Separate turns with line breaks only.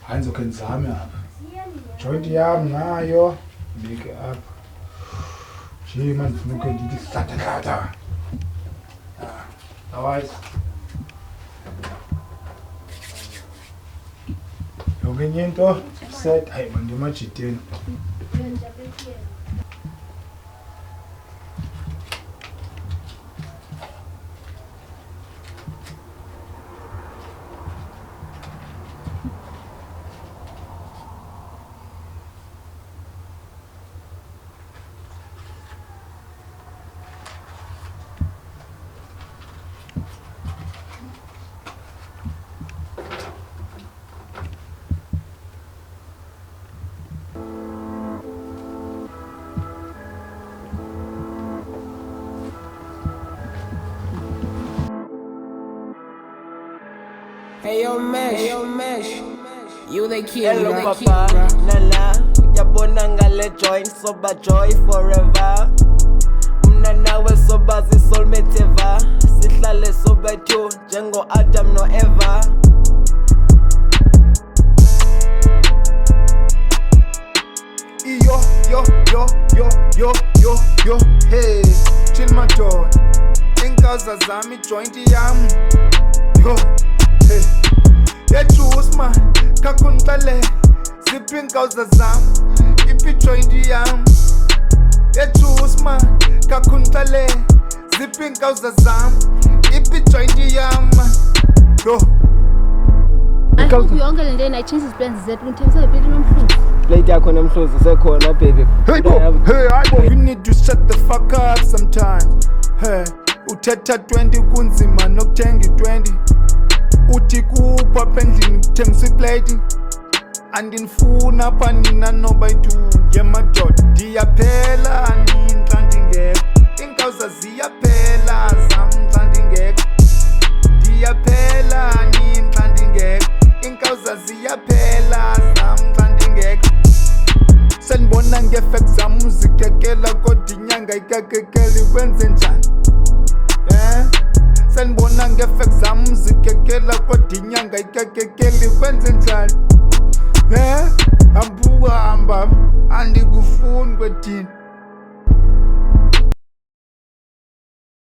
Andizokhe ndizame apha. Joint yam nayo mbeke apha. Nje manje ndifuna ukhe ndithi hlatha. Otherwise yonke enye into set. Hayi man ndimajiteni.
Hey yo mesh, you the kid.
Hello papa, nana, yabona ngale joint soba joy forever. Mna nawe soba zi soulmate eva, sihlale soba two njengo Adam no Eva.
Yo, hey, chill my dog. Inkaza zami joint yam. Yo, hey, juice man, kakuntale. Zipping kauza zam, ipi joint yam. Juice man, kakuntale. Zipping kauza zam, ipi joint yam. Yo.
I hope yonke le nto I change his plans zethu ngithembisa iplate nomhluzi.
Plate yakho namhluzi sekhona baby.
Hey boy, you need to shut the fuck up sometimes. Hey, uthetha 20 kunzima nokuthenga 20. Uthi kupha pendlini kuthengisa iplate. Andinifuna apha nina noba yitu yemadoda. Ndiyaphela nini xa ndingekho. Iinkawuza ziyaphela zam xa ndingekho. Ndiyaphela nini xa ndingekho. Iinkawuza ziyaphela zam xa ndingekho. Sendibona nge-facts zam uzikekela kodwa inyanga ikakekeli wenze njani? Sendibona nge-facts zam uzikekela kodwa inyanga ikakekeli wenze njani? Hamba andikufuni kwethini.